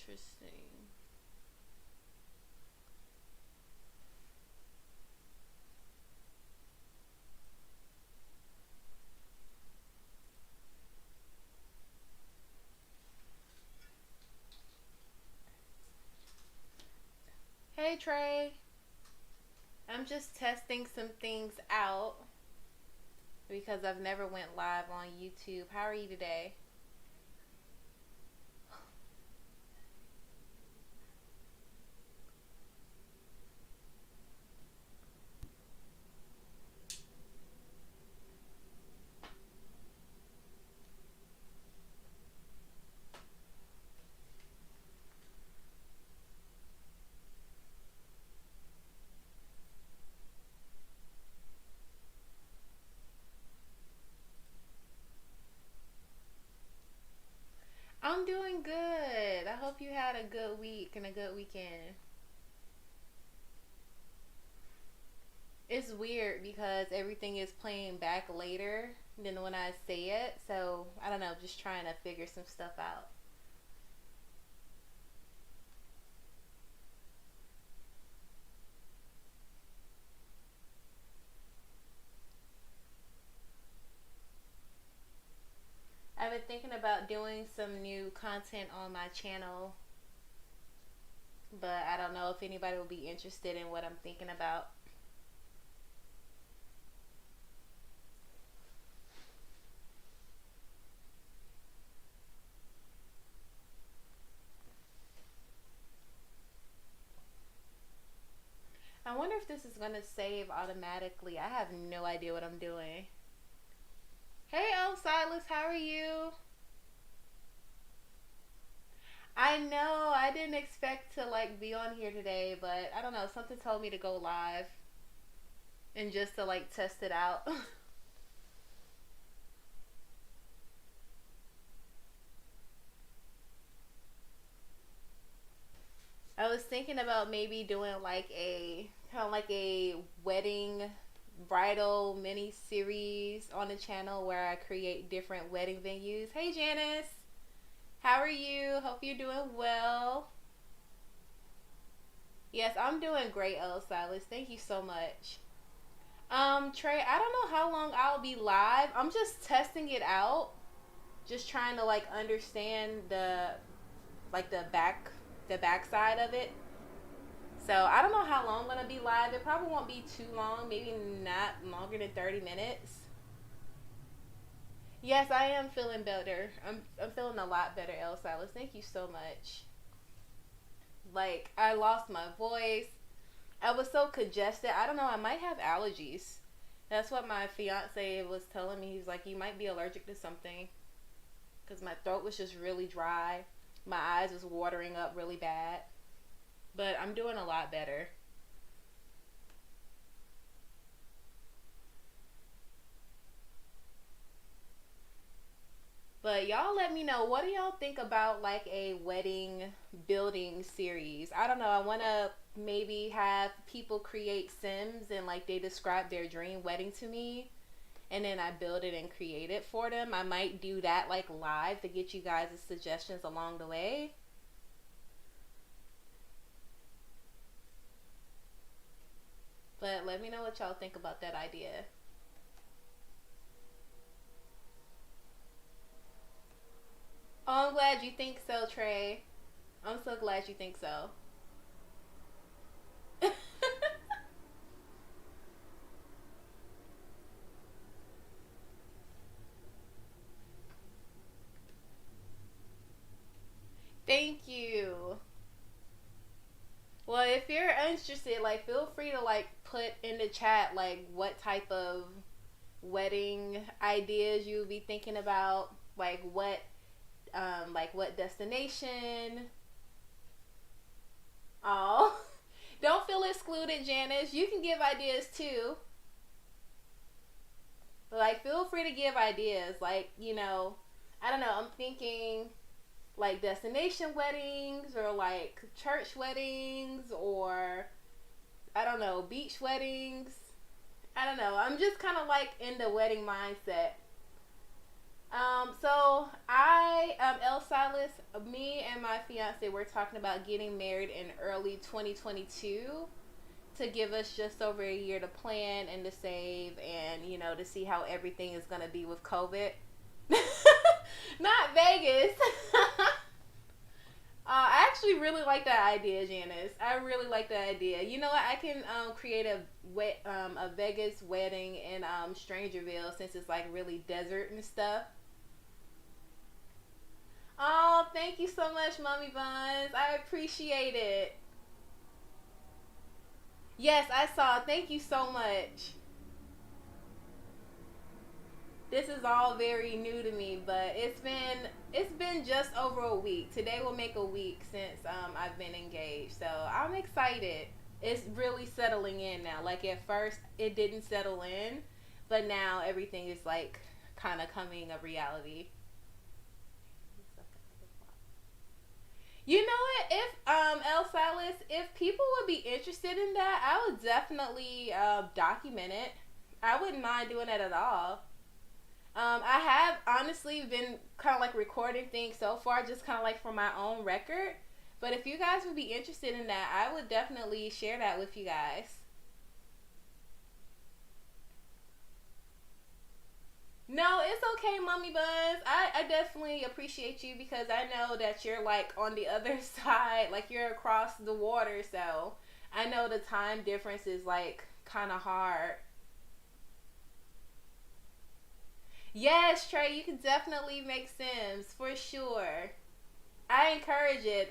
Interesting. Hey Trey, I'm just testing some things out because I've never went live on YouTube. How are you today? I'm doing good. I hope you had a good week and a good weekend. It's weird because everything is playing back later than when I say it. So, I don't know, just trying to figure some stuff out. I've been thinking about doing some new content on my channel, but I don't know if anybody will be interested in what I'm thinking about. I wonder if this is going to save automatically. I have no idea what I'm doing. Hey, Silas, how are you? I know I didn't expect to like be on here today, but I don't know. Something told me to go live and just to like test it out. I was thinking about maybe doing like a kind of like a wedding bridal mini series on the channel where I create different wedding venues. Hey Janice, how are you? Hope you're doing well. Yes, I'm doing great, Silas. Thank you so much. Trey, I don't know how long I'll be live. I'm just testing it out. Just trying to like understand the backside of it. So I don't know how long I'm gonna be live. It probably won't be too long, maybe not longer than 30 minutes. Yes, I am feeling better. I'm feeling a lot better, El Silas. Thank you so much. Like I lost my voice. I was so congested. I don't know. I might have allergies. That's what my fiance was telling me. He's like, you might be allergic to something because my throat was just really dry. My eyes was watering up really bad. But I'm doing a lot better. But y'all let me know, what do y'all think about like a wedding building series? I don't know. I want to maybe have people create sims and like they describe their dream wedding to me and then I build it and create it for them. I might do that like live to get you guys' suggestions along the way. But let me know what y'all think about that idea. Oh, I'm glad you think so, Trey. I'm so glad you think so. Thank you. Well, if you're interested, like feel free to like put in the chat like what type of wedding ideas you would be thinking about, like what destination. Oh, don't feel excluded, Janice. You can give ideas too. Like feel free to give ideas. Like, I don't know, I'm thinking like destination weddings or like church weddings or I don't know, beach weddings. I don't know. I'm just kind of like in the wedding mindset. So I El Silas, me and my fiance were talking about getting married in early 2022 to give us just over a year to plan and to save and, to see how everything is going to be with COVID. Not Vegas. I actually really like that idea, Janice. I really like that idea. You know what? I can create a Vegas wedding in Strangerville since it's like really desert and stuff. Oh, thank you so much, Mommy Buns. I appreciate it. Yes, I saw. Thank you so much. This is all very new to me, but it's been just over a week. Today will make a week since I've been engaged, so I'm excited. It's really settling in now. Like at first, it didn't settle in, but now everything is like kind of coming a reality. You know what? If El Salis, if people would be interested in that, I would definitely document it. I wouldn't mind doing that at all. I have honestly been kind of like recording things so far, just kind of like for my own record. But if you guys would be interested in that, I would definitely share that with you guys. No, it's okay, Mommy Buns. I definitely appreciate you because I know that you're like on the other side, like you're across the water. So I know the time difference is like kind of hard. Yes, Trey, you can definitely make Sims for sure. I encourage it.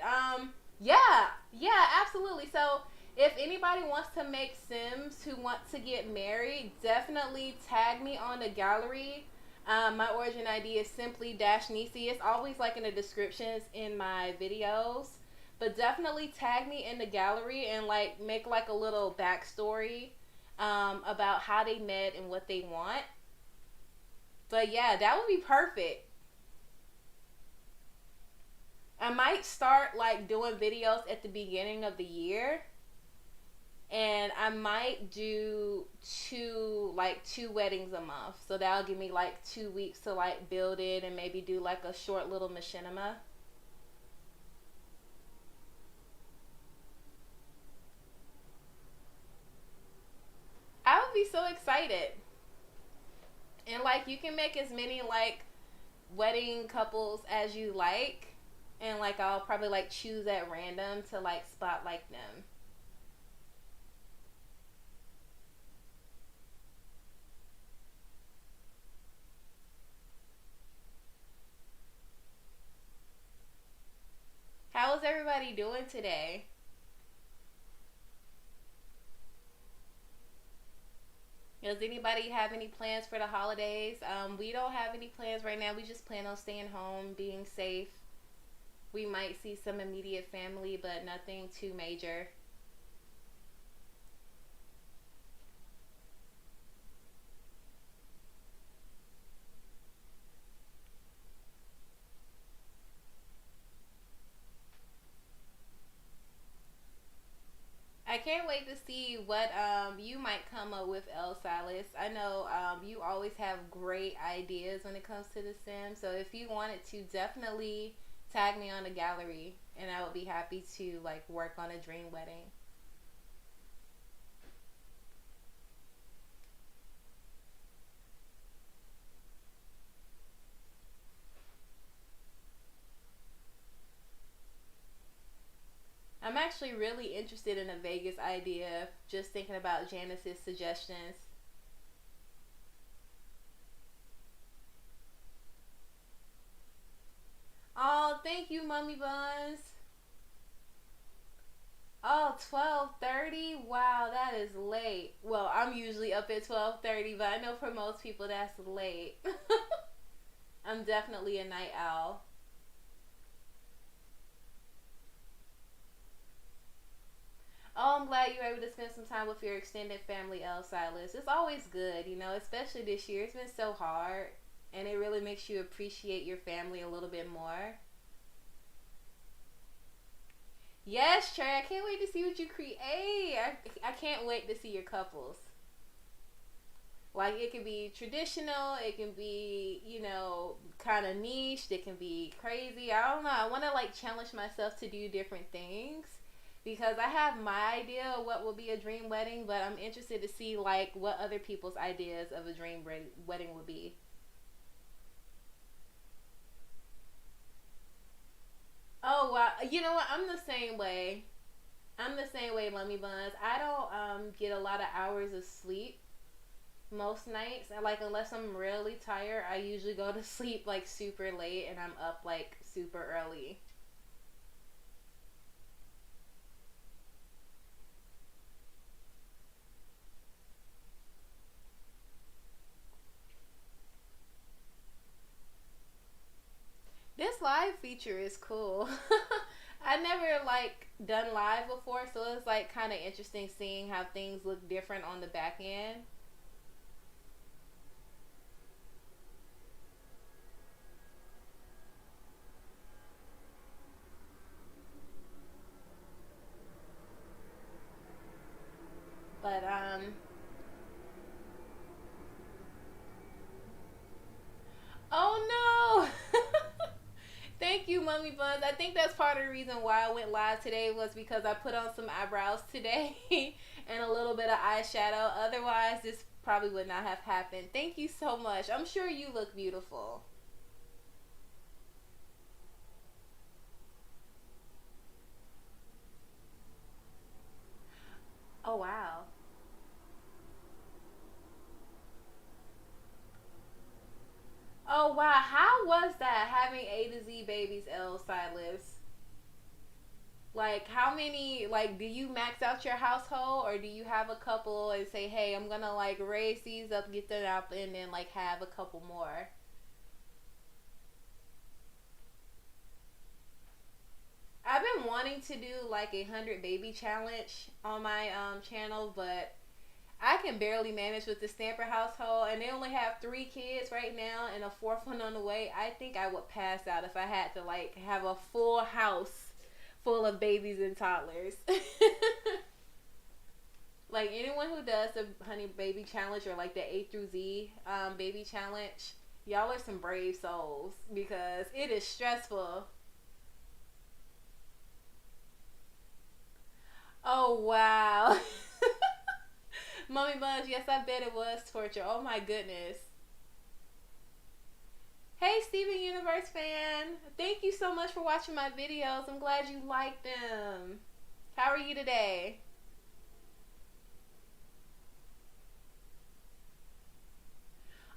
Yeah, yeah, absolutely. So, if anybody wants to make Sims who want to get married, definitely tag me on the gallery. My origin ID is Simply-Nisey. It's always like in the descriptions in my videos. But definitely tag me in the gallery and like make like a little backstory about how they met and what they want. But yeah, that would be perfect. I might start like doing videos at the beginning of the year, and I might do two weddings a month. So that'll give me like 2 weeks to like build it and maybe do like a short little machinima. I would be so excited. And like you can make as many like wedding couples as you like, and like I'll probably like choose at random to like spotlight them. How is everybody doing today? Does anybody have any plans for the holidays? We don't have any plans right now. We just plan on staying home, being safe. We might see some immediate family, but nothing too major. I can't wait to see what you might come up with, El Salis. I know you always have great ideas when it comes to The Sims. So if you wanted to, definitely tag me on the gallery, and I would be happy to like work on a dream wedding. I'm actually really interested in a Vegas idea. Just thinking about Janice's suggestions. Oh, thank you, Mummy Buns. Oh, 12:30. Wow, that is late. Well, I'm usually up at 12:30, but I know for most people that's late. I'm definitely a night owl. Oh, I'm glad you were able to spend some time with your extended family, El Silas. It's always good, especially this year. It's been so hard, and it really makes you appreciate your family a little bit more. Yes, Trey, I can't wait to see what you create. I can't wait to see your couples. Like, it can be traditional, it can be, kind of niche. They can be crazy. I don't know. I want to like challenge myself to do different things because I have my idea of what will be a dream wedding, but I'm interested to see like what other people's ideas of a dream wedding would be. Oh wow, you know what? I'm the same way. I'm the same way, Mummy Buns. I don't get a lot of hours of sleep most nights. I like unless I'm really tired, I usually go to sleep like super late and I'm up like super early. This live feature is cool. I never like done live before, so it's like kind of interesting seeing how things look different on the back end. But oh no. Thank you, Mummy Buns. I think that's part of the reason why I went live today was because I put on some eyebrows today and a little bit of eyeshadow. Otherwise, this probably would not have happened. Thank you so much. I'm sure you look beautiful. Oh wow. Oh wow. How was that having A to Z babies, L stylist? Like how many like do you max out your household or do you have a couple and say, hey, I'm gonna like raise these up, get them out and then like have a couple more? I've been wanting to do like 100 baby challenge on my channel, but I can barely manage with the Stamper household, and they only have 3 kids right now, and a fourth one on the way. I think I would pass out if I had to like have a full house full of babies and toddlers. Like anyone who does the honey baby challenge or like the A through Z baby challenge, y'all are some brave souls because it is stressful. Oh wow. Mommy Buns, yes, I bet it was torture. Oh my goodness. Hey, Steven Universe fan. Thank you so much for watching my videos. I'm glad you liked them. How are you today?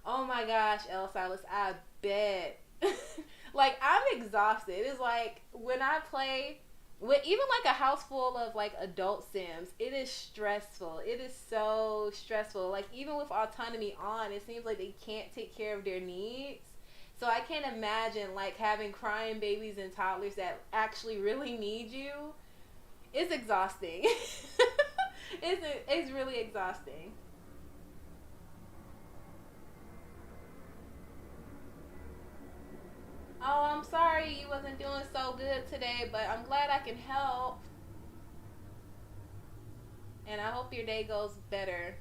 Oh my gosh, El Silas, I bet. Like, I'm exhausted. It's like when I play with even like a house full of like adult Sims, it is stressful. It is so stressful. Like, even with autonomy on, it seems like they can't take care of their needs. So I can't imagine like having crying babies and toddlers that actually really need you. It's exhausting. It's really exhausting. Oh, I'm sorry you wasn't doing so good today, but I'm glad I can help. And I hope your day goes better.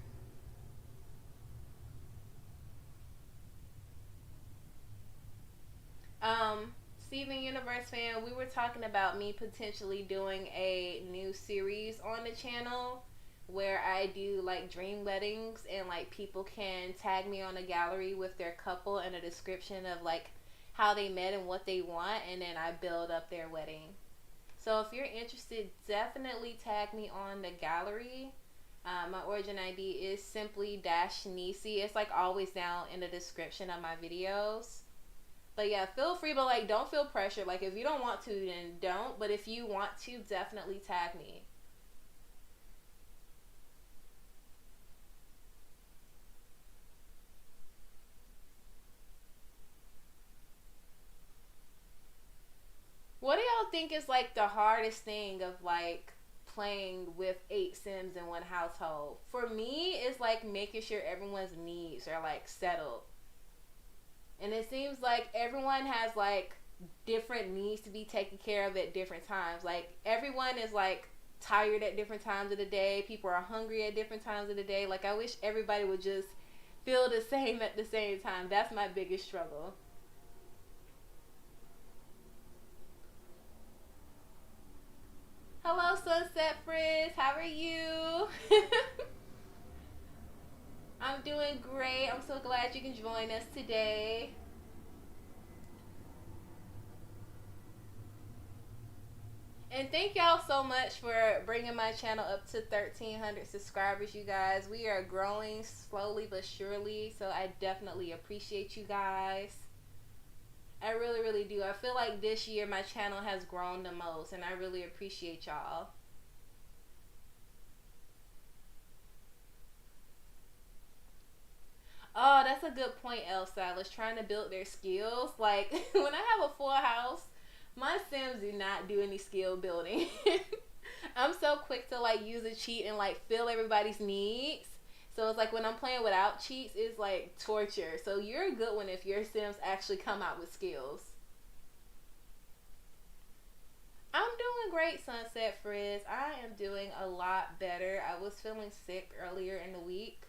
Steven Universe fan, we were talking about me potentially doing a new series on the channel where I do like dream weddings and like people can tag me on a gallery with their couple and a description of like how they met and what they want, and then I build up their wedding. So if you're interested, definitely tag me on the gallery. My origin ID is Simply-Nisey. It's like always down in the description of my videos. But yeah, feel free, but like don't feel pressure. Like if you don't want to, then don't. But if you want to, definitely tag me. What do y'all think is like the hardest thing of like playing with 8 Sims in one household? For me, it's like making sure everyone's needs are like settled. And it seems like everyone has like different needs to be taken care of at different times. Like everyone is like tired at different times of the day. People are hungry at different times of the day. Like I wish everybody would just feel the same at the same time. That's my biggest struggle. Sunset Frizz. How are you? I'm doing great. I'm so glad you can join us today. And thank y'all so much for bringing my channel up to 1,300 subscribers, you guys. We are growing slowly but surely, so I definitely appreciate you guys. I really, really do. I feel like this year my channel has grown the most, and I really appreciate y'all. Oh, that's a good point, Elsa. I was trying to build their skills. Like, when I have a full house, my Sims do not do any skill building. I'm so quick to, like, use a cheat and, like, fill everybody's needs. So it's like when I'm playing without cheats, it's, like, torture. So you're a good one if your Sims actually come out with skills. I'm doing great, Sunset Frizz. I am doing a lot better. I was feeling sick earlier in the week.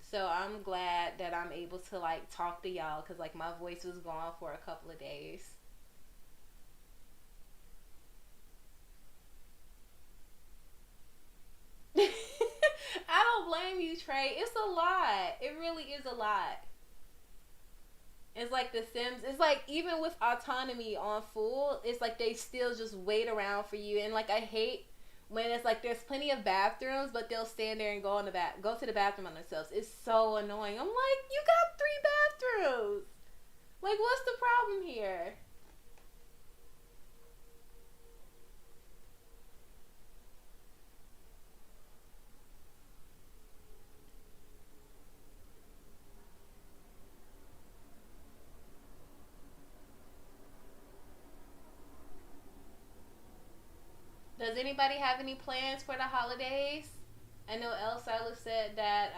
So I'm glad that I'm able to like talk to y'all because like my voice was gone for a couple of days. I don't blame you, Trey. It's a lot. It really is a lot. It's like The Sims. It's like even with autonomy on full, it's like they still just wait around for you. And like I hate when it's like there's plenty of bathrooms, but they'll stand there and go to the bathroom on themselves. It's so annoying. I'm like, you got 3 bathrooms. Like, what's the problem here? Does anybody have any plans for the holidays? I know El Silas said that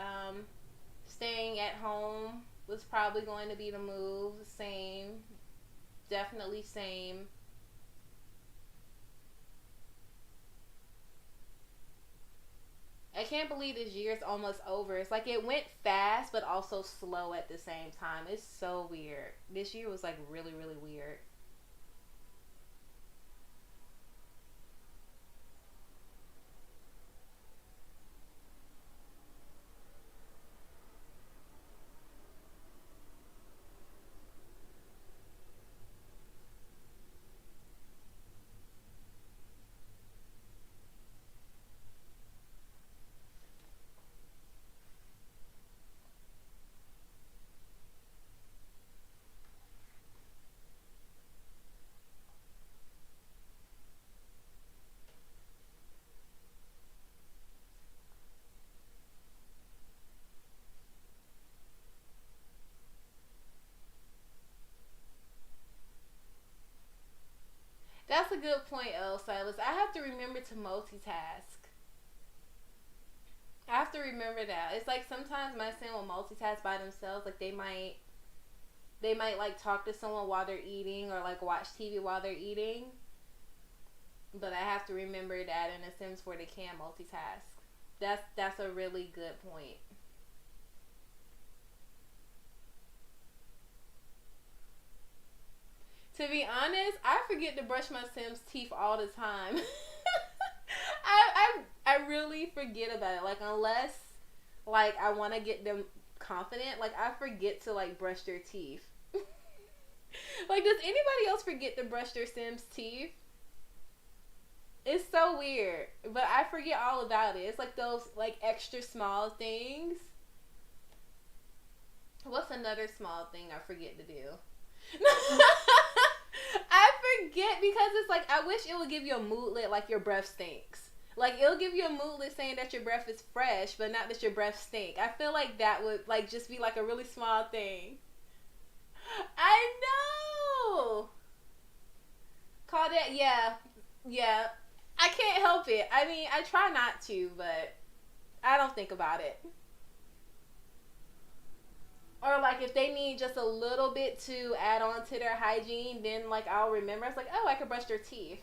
staying at home was probably going to be the move. Same. Definitely same. I can't believe this year's almost over. It's like it went fast but also slow at the same time. It's so weird. This year was like really, really weird. That's a good point, El Silas. I have to remember to multitask. I have to remember that. It's like sometimes my son will multitask by themselves. Like they might like talk to someone while they're eating or like watch TV while they're eating. But I have to remember that in The Sims 4 they can multitask. That's a really good point. To be honest, I forget to brush my Sims' teeth all the time. I really forget about it. Like unless like I want to get them confident, like I forget to like brush their teeth. Like does anybody else forget to brush their Sims' teeth? It's so weird, but I forget all about it. It's like those like extra small things. What's another small thing I forget to do? I forget because it's like I wish it would give you a moodlet like your breath stinks. Like it'll give you a moodlet saying that your breath is fresh, but not that your breath stink. I feel like that would like just be like a really small thing. I know. Call that yeah, yeah. I can't help it. I mean, I try not to, but I don't think about it. Or like if they need just a little bit to add on to their hygiene, then like I'll remember. It's like, oh, I could brush their teeth.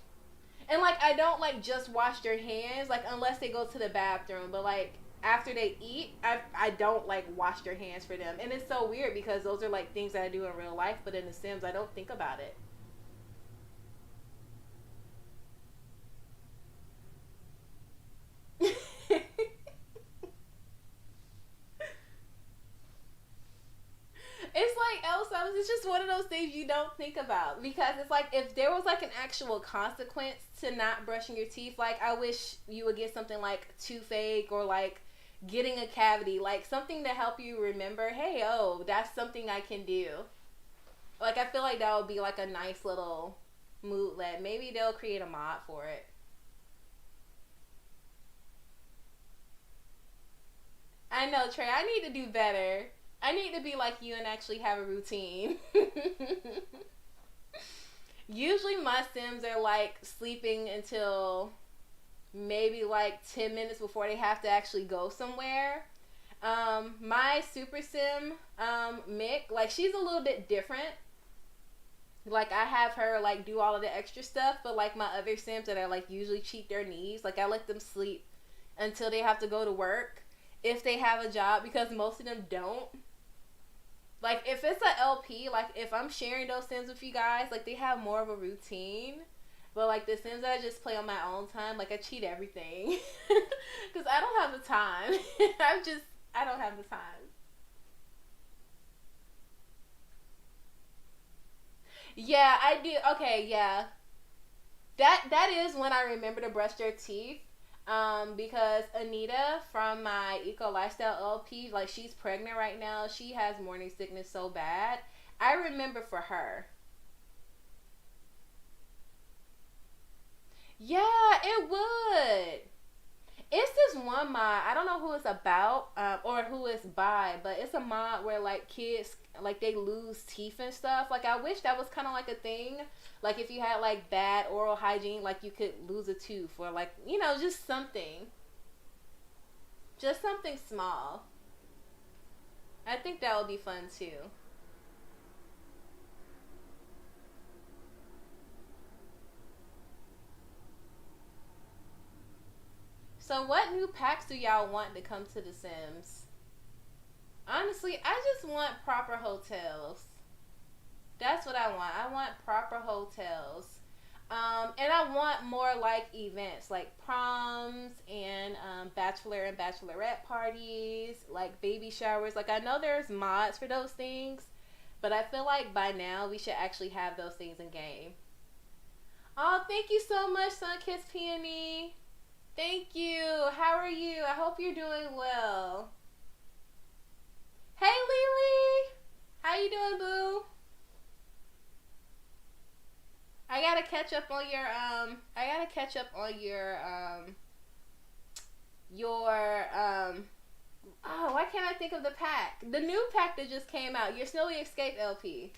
And like I don't like just wash their hands, like unless they go to the bathroom. But like after they eat, I don't like wash their hands for them. And it's so weird because those are like things that I do in real life, but in The Sims I don't think about it. things you don't think about, because it's like if there was like an actual consequence to not brushing your teeth, like I wish you would get something like toothache or like getting a cavity, like something to help you remember, hey, oh, that's something I can do. Like I feel like that would be like a nice little moodlet. Maybe they'll create a mod for it. I know, Trey. I need to do better. I need to be like you and actually have a routine. Usually my Sims are like sleeping until maybe like 10 minutes before they have to actually go somewhere. My Super Sim, Mick, like she's a little bit different. Like I have her like do all of the extra stuff, but like my other Sims that I like usually cheat their needs, like I let them sleep until they have to go to work if they have a job, because most of them don't. Like if it's a LP, like if I'm sharing those Sims with you guys, like they have more of a routine. But like the Sims that I just play on my own time, like I cheat everything because I don't have the time. I don't have the time. Yeah, I do. Okay, yeah. That is when I remember to brush their teeth. Because Anita from my Eco Lifestyle LP, like she's pregnant right now. She has morning sickness so bad. I remember for her. Yeah, it would. It's this one mod. I don't know who it's about, or who it's by, but it's a mod where like kids like they lose teeth and stuff. Like I wish that was kind of like a thing. Like if you had like bad oral hygiene, like you could lose a tooth, or like just something small. I think that would be fun too. So what new packs do y'all want to come to The Sims? Honestly, I just want proper hotels. That's what I want. I want proper hotels. And I want more like events, like proms and bachelor and bachelorette parties, like baby showers. Like I know there's mods for those things, but I feel like by now we should actually have those things in game. Oh, thank you so much, Sunkiss Peony. Thank you. How are you? I hope you're doing well. Hey, Lily. How you doing, boo? I gotta catch up on your I gotta catch up on your oh, why can't I think of the pack? The new pack that just came out, your Snowy Escape LP.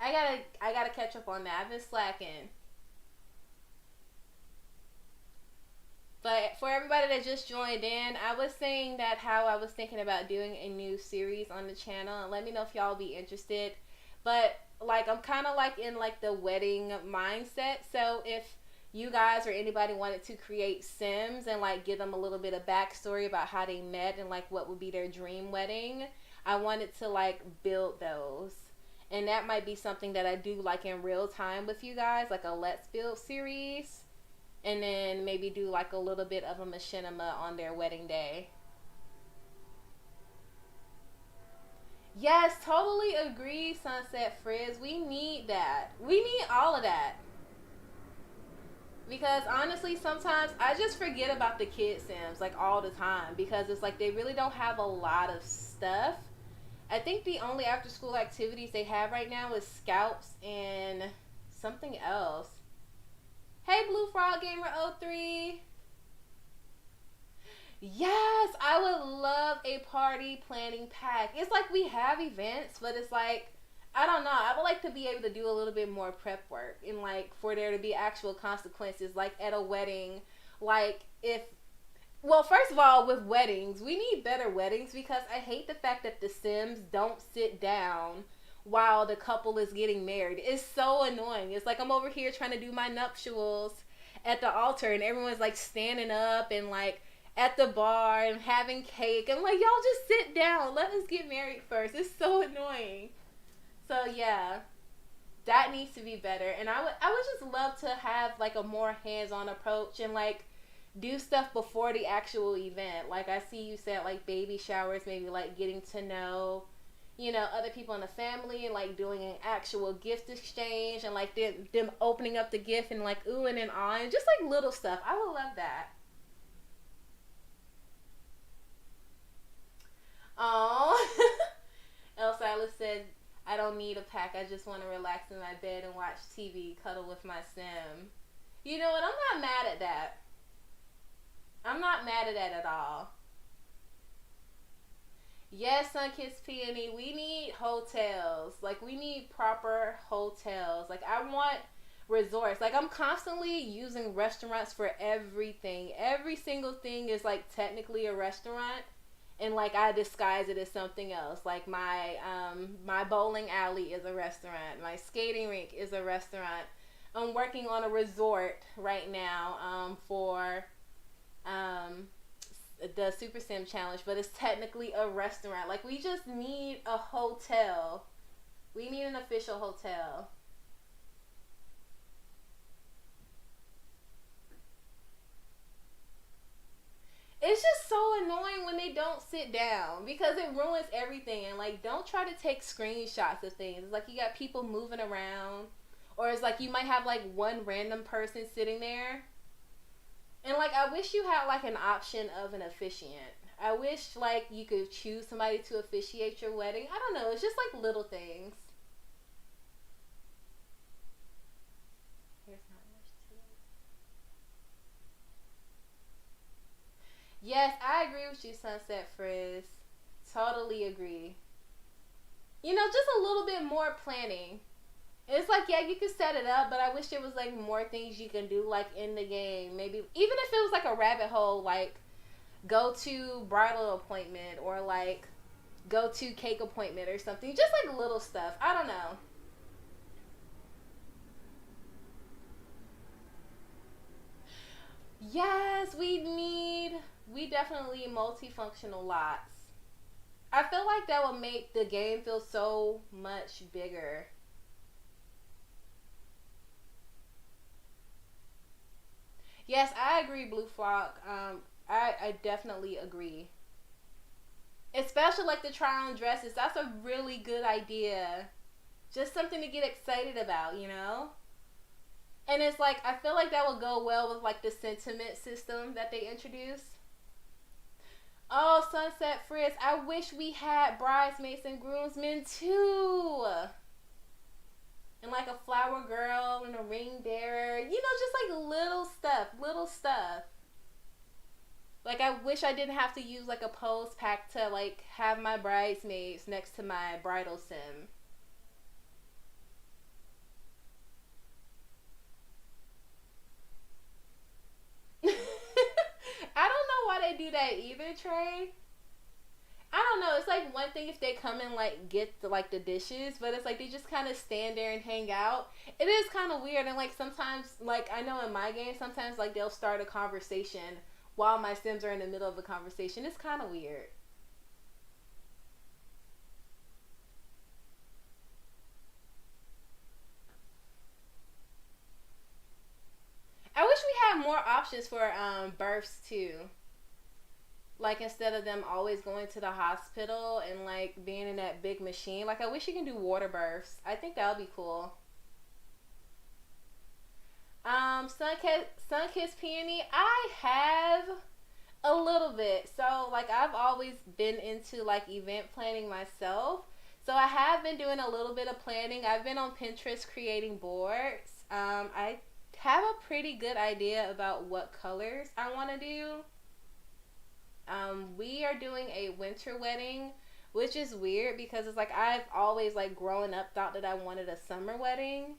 I gotta catch up on that. I've been slacking. But for everybody that just joined in, I was saying that how I was thinking about doing a new series on the channel, and let me know if y'all be interested. But like I'm kind of like in like the wedding mindset, so if you guys or anybody wanted to create Sims and like give them a little bit of backstory about how they met and like what would be their dream wedding, I wanted to like build those. And that might be something that I do like in real time with you guys, like a Let's Build series. And then maybe do like a little bit of a machinima on their wedding day. Yes, totally agree, Sunset Frizz. We need that. We need all of that. Because honestly, sometimes I just forget about the kid Sims like all the time, because it's like they really don't have a lot of stuff. I think the only after school activities they have right now is Scouts and something else. Hey, Blue Frog Gamer 03. Yes, I would love a party planning pack. It's like we have events, but it's like, I don't know. I would like to be able to do a little bit more prep work and like for there to be actual consequences, like at a wedding. Like if, well, first of all, with weddings, we need better weddings, because I hate the fact that the Sims don't sit down while the couple is getting married. It's so annoying. It's like I'm over here trying to do my nuptials at the altar and everyone's like standing up and like at the bar and having cake. I'm like, y'all just sit down. Let us get married first. It's so annoying. So yeah, that needs to be better. And I would just love to have like a more hands-on approach and like do stuff before the actual event. Like I see you said like baby showers, maybe like getting to know other people in the family and like doing an actual gift exchange and like them opening up the gift and like oohing and ahhing, just like little stuff. I would love that. Oh, Elsa said, I don't need a pack. I just want to relax in my bed and watch TV, cuddle with my sim. You know what? I'm not mad at that. I'm not mad at that at all. Yes, Sunkissed Peony, we need hotels. Like, we need proper hotels. Like, I want resorts. Like, I'm constantly using restaurants for everything. Every single thing is, like, technically a restaurant. And, like, I disguise it as something else. Like, my bowling alley is a restaurant. My skating rink is a restaurant. I'm working on a resort right now for um, the Super Sim Challenge, but it's technically a restaurant. Like, we just need a hotel. We need an official hotel. It's just so annoying when they don't sit down because it ruins everything. And, like, don't try to take screenshots of things. It's like you got people moving around, or it's like you might have, like, one random person sitting there. And, like, I wish you had, like, an option of an officiant. I wish, like, you could choose somebody to officiate your wedding. I don't know. It's just, like, little things. Here's not much to it. Yes, I agree with you, Sunset Frizz. Totally agree. Just a little bit more planning. It's like, yeah, you can set it up, but I wish there was, like, more things you can do, like, in the game. Maybe, even if it was, like, a rabbit hole, like, go to bridal appointment or, like, go to cake appointment or something. Just, like, little stuff. I don't know. Yes, we definitely need multifunctional lots. I feel like that would make the game feel so much bigger. Yes, I agree, Blue Flock. I definitely agree. Especially like the try on dresses. That's a really good idea. Just something to get excited about. And it's like, I feel like that would go well with like the sentiment system that they introduced. Oh, Sunset Frizz, I wish we had bridesmaids and groomsmen too. And like a flower girl and a ring bearer. Just like little stuff, little stuff. Like, I wish I didn't have to use like a pose pack to like have my bridesmaids next to my bridal sim. I don't know why they do that either, Trey. I don't know. It's like one thing if they come and like get the dishes, but it's like they just kind of stand there and hang out. It is kind of weird, and like sometimes, like I know in my game, sometimes like they'll start a conversation while my Sims are in the middle of a conversation. It's kind of weird. I wish we had more options for births too. Like instead of them always going to the hospital and like being in that big machine, like I wish you can do water births. I think that would be cool. Sunkiss Peony, I have a little bit. So like I've always been into like event planning myself. So I have been doing a little bit of planning. I've been on Pinterest creating boards. I have a pretty good idea about what colors I want to do. We are doing a winter wedding, which is weird because it's like I've always like growing up thought that I wanted a summer wedding,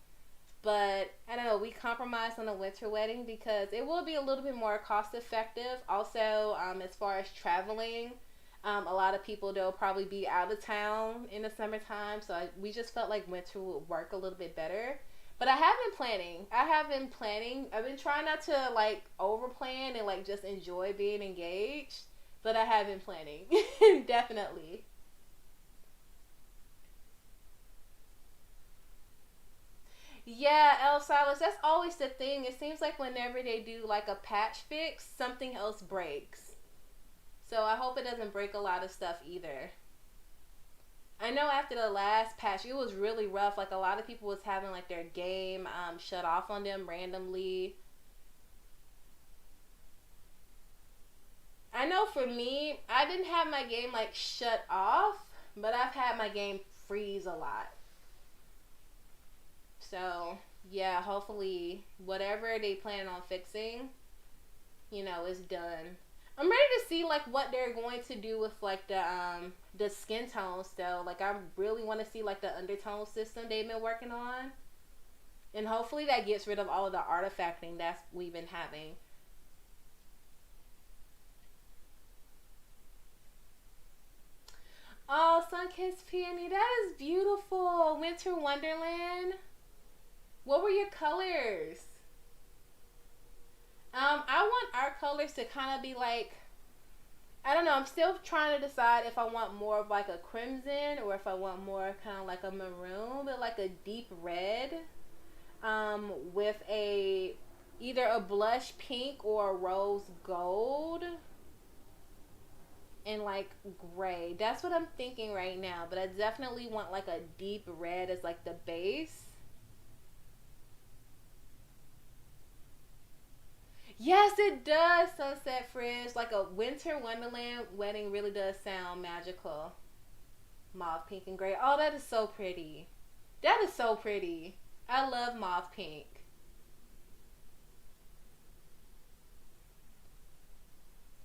but I don't know. We compromised on a winter wedding because it will be a little bit more cost effective. Also, as far as traveling, a lot of people they'll probably be out of town in the summertime, so we just felt like winter would work a little bit better. But I have been planning. I have been planning. I've been trying not to like over plan and like just enjoy being engaged. But I have been planning. Definitely. Yeah, El Silas, that's always the thing. It seems like whenever they do like a patch fix, something else breaks. So I hope it doesn't break a lot of stuff either. I know after the last patch, it was really rough. Like a lot of people was having like their game shut off on them randomly. I know for me, I didn't have my game like shut off, but I've had my game freeze a lot. So yeah, hopefully whatever they plan on fixing, is done. I'm ready to see like what they're going to do with like the skin tones though. Like I really want to see like the undertone system they've been working on. And hopefully that gets rid of all of the artifacting that's we've been having. Oh, Sunkissed Peony, that is beautiful. Winter Wonderland. What were your colors? I want our colors to kind of be like, I don't know. I'm still trying to decide if I want more of like a crimson or if I want more kind of like a maroon, but like a deep red, with a either a blush pink or a rose gold and like gray. That's what I'm thinking right now. But I definitely want like a deep red as like the base. Yes, it does, Sunset Fringe. Like a Winter Wonderland wedding really does sound magical. Mauve, pink, and gray. Oh, that is so pretty. That is so pretty. I love mauve pink.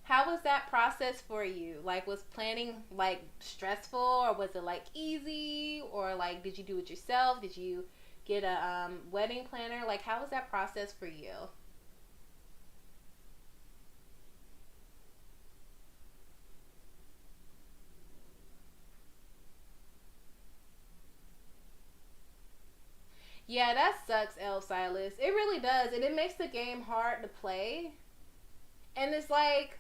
How was that process for you? Like, was planning like stressful, or was it like easy, or like did you do it yourself? Did you get a wedding planner? Like, how was that process for you? Yeah, that sucks, El Silas. It really does, and it makes the game hard to play. And it's like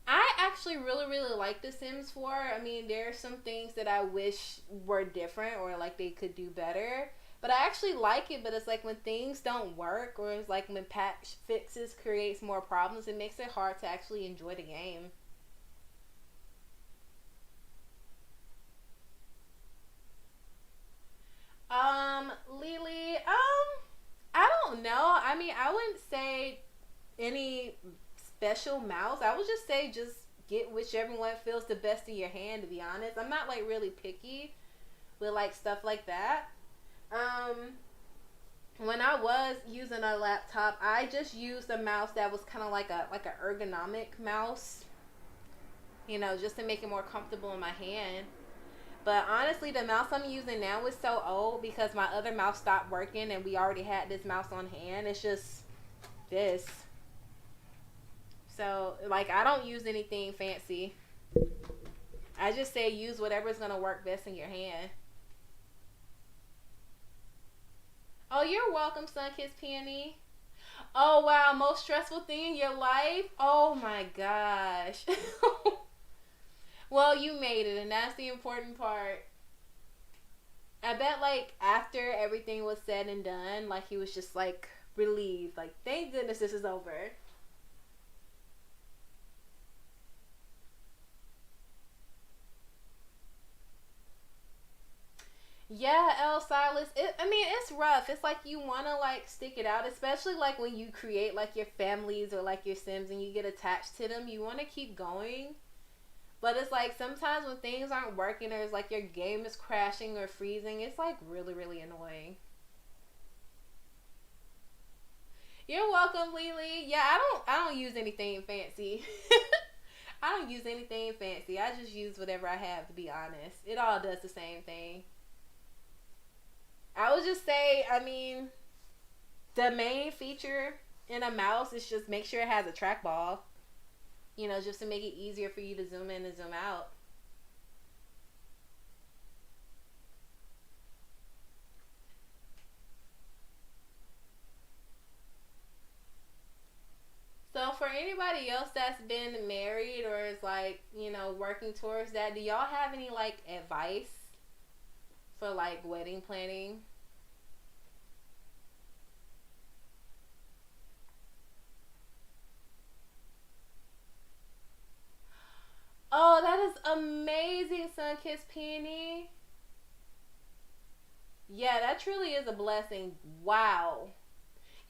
I actually really, really like The Sims 4. I mean, there are some things that I wish were different or like they could do better. But I actually like it, but it's like when things don't work or it's like when patch fixes creates more problems, it makes it hard to actually enjoy the game. Lily, I don't know. I mean, I wouldn't say any special mouse. I would just say just get whichever one feels the best in your hand, to be honest. I'm not like really picky with like stuff like that. Um, when I was using a laptop, I just used a mouse that was kind of like a ergonomic mouse, just to make it more comfortable in my hand. But honestly, the mouse I'm using now is so old because my other mouse stopped working and we already had this mouse on hand. It's just this. So, like, I don't use anything fancy. I just say use whatever's going to work best in your hand. Oh, you're welcome, Sunkissed Peony. Oh, wow. Most stressful thing in your life? Oh, my gosh. Well, you made it, and that's the important part. I bet, like, after everything was said and done, like, he was just, like, relieved. Like, thank goodness this is over. Yeah, El Silas. I mean, it's rough. It's like you want to, like, stick it out, especially, like, when you create, like, your families or, like, your Sims and you get attached to them. You want to keep going. But it's like sometimes when things aren't working or it's like your game is crashing or freezing, it's like really, really annoying. You're welcome, Lily. Yeah, I don't use anything fancy. I don't use anything fancy. I just use whatever I have, to be honest. It all does the same thing. I would just say, I mean, the main feature in a mouse is just make sure it has a trackball, just to make it easier for you to zoom in and zoom out. So for anybody else that's been married or is like, working towards that, do y'all have any like advice for like wedding planning? Oh, that is amazing, Sunkissed Peony. Yeah, that truly is a blessing. Wow.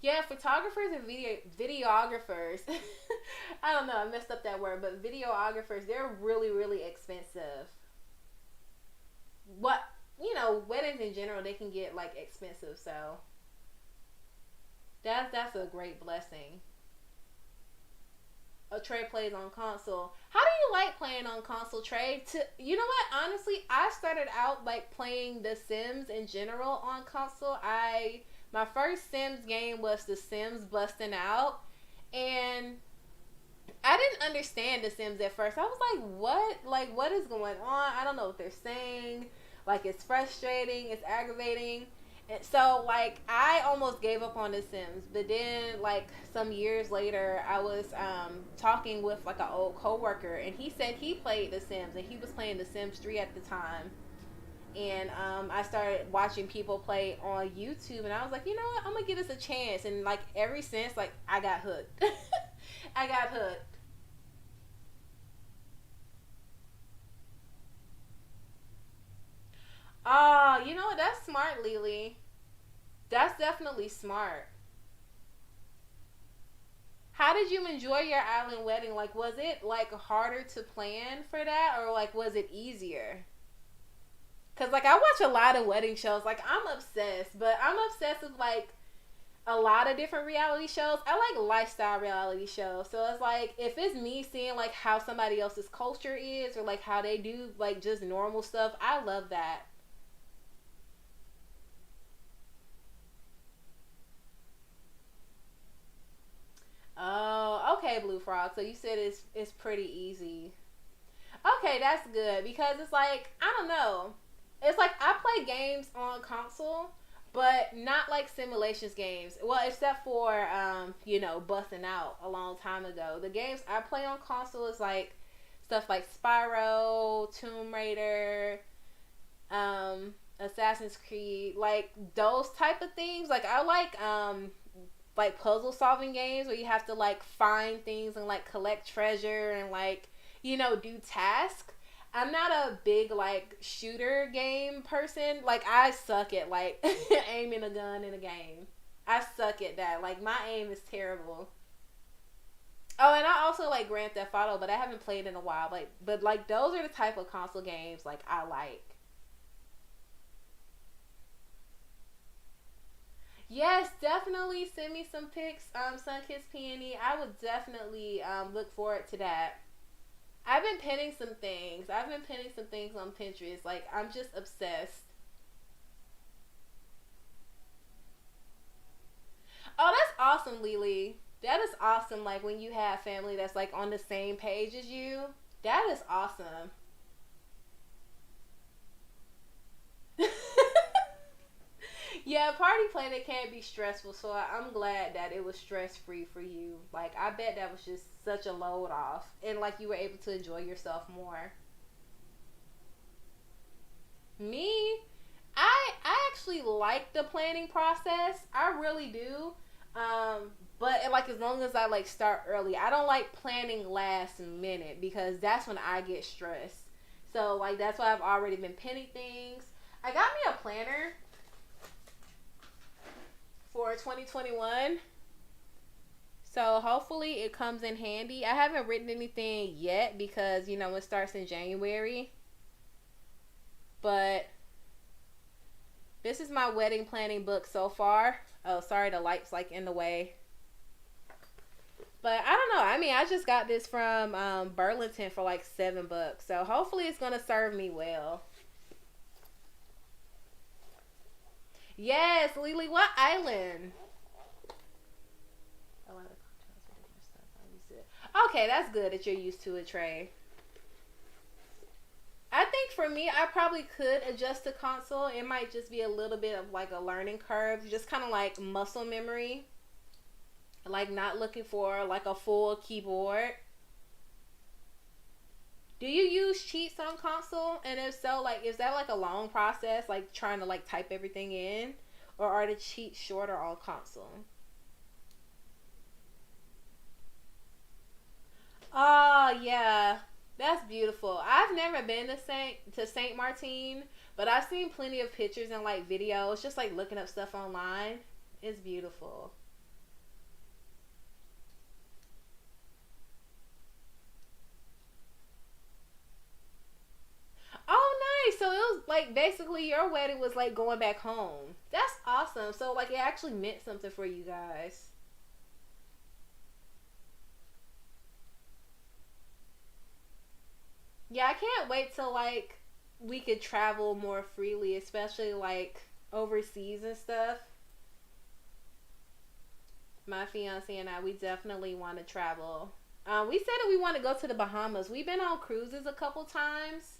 Yeah, photographers and videographers. I don't know, I messed up that word, but videographers, they're really, really expensive. What, weddings in general, they can get like expensive, so that's a great blessing. A Trey plays on console. How do you like playing on console, Trey? You know what? Honestly, I started out like playing The Sims in general on console. I My first Sims game was The Sims Busting Out, and I didn't understand The Sims at first. I was like, "What? Like, what is going on? I don't know what they're saying. Like, it's frustrating. It's aggravating." And so, like, I almost gave up on The Sims. But then, like, some years later, I was talking with like an old coworker, and he said he played The Sims, and he was playing The Sims 3 at the time. And I started watching people play on YouTube, and I was like, you know what? I'm gonna give this a chance. And like, ever since, like, I got hooked. I got hooked. Oh, you know what? That's smart, Lily. That's definitely smart. How did you enjoy your island wedding? Like, was it like harder to plan for that, or like was it easier? Cause like I watch a lot of wedding shows. Like I'm obsessed, but I'm obsessed with like a lot of different reality shows. I like lifestyle reality shows. So it's like if it's me seeing like how somebody else's culture is, or like how they do like just normal stuff, I love that. Oh, okay, Blue Frog. So you said it's pretty easy. Okay, that's good because it's like I don't know. It's like I play games on console, but not like simulations games. Well, except for busting out a long time ago. The games I play on console is like stuff like Spyro, Tomb Raider, Assassin's Creed, like those type of things. Like I like puzzle solving games where you have to like find things and like collect treasure and like do tasks. I'm not a big like shooter game person. Like I suck at like aiming a gun in a game. I suck at that. Like my aim is terrible. Oh, and I also like Grand Theft Auto, but I haven't played in a while. Like, but like those are the type of console games like I like. Yes, definitely send me some pics, Sun Kiss Peony. I would definitely look forward to that. I've been pinning some things. I've been pinning some things on Pinterest. Like I'm just obsessed. Oh, that's awesome, Lily. That is awesome. Like when you have family that's like on the same page as you. That is awesome. Yeah, Party Planet can be stressful, so I'm glad that it was stress free for you. Like I bet that was just such a load off, and like you were able to enjoy yourself more. Me, I actually like the planning process. I really do. But like as long as I like start early, I don't like planning last minute because that's when I get stressed. So like that's why I've already been pinning things. I got me a planner for 2021. So hopefully it comes in handy. I haven't written anything yet because it starts in January. But this is my wedding planning book so far. Oh, sorry, the light's like in the way. But I don't know. I mean, I just got this from Burlington for like $7. So hopefully it's gonna serve me well. Yes, Lily, what island? A lot of contrast with different stuff. I used to. Okay, that's good that you're used to it, Trey. I think for me, I probably could adjust the console. It might just be a little bit of like a learning curve, just kind of like muscle memory, like not looking for like a full keyboard. Do you use cheats on console? And if so, like, is that like a long process, like trying to like type everything in, or are the cheats shorter on console? Oh yeah. That's beautiful. I've never been to Saint Martin, but I've seen plenty of pictures and like videos, just like looking up stuff online. It's beautiful. Oh, nice. So it was like basically your wedding was like going back home. That's awesome. So like it actually meant something for you guys. Yeah, I can't wait till like we could travel more freely, especially like overseas and stuff. My fiance and I, we definitely want to travel. We said that we want to go to the Bahamas. We've been on cruises a couple times.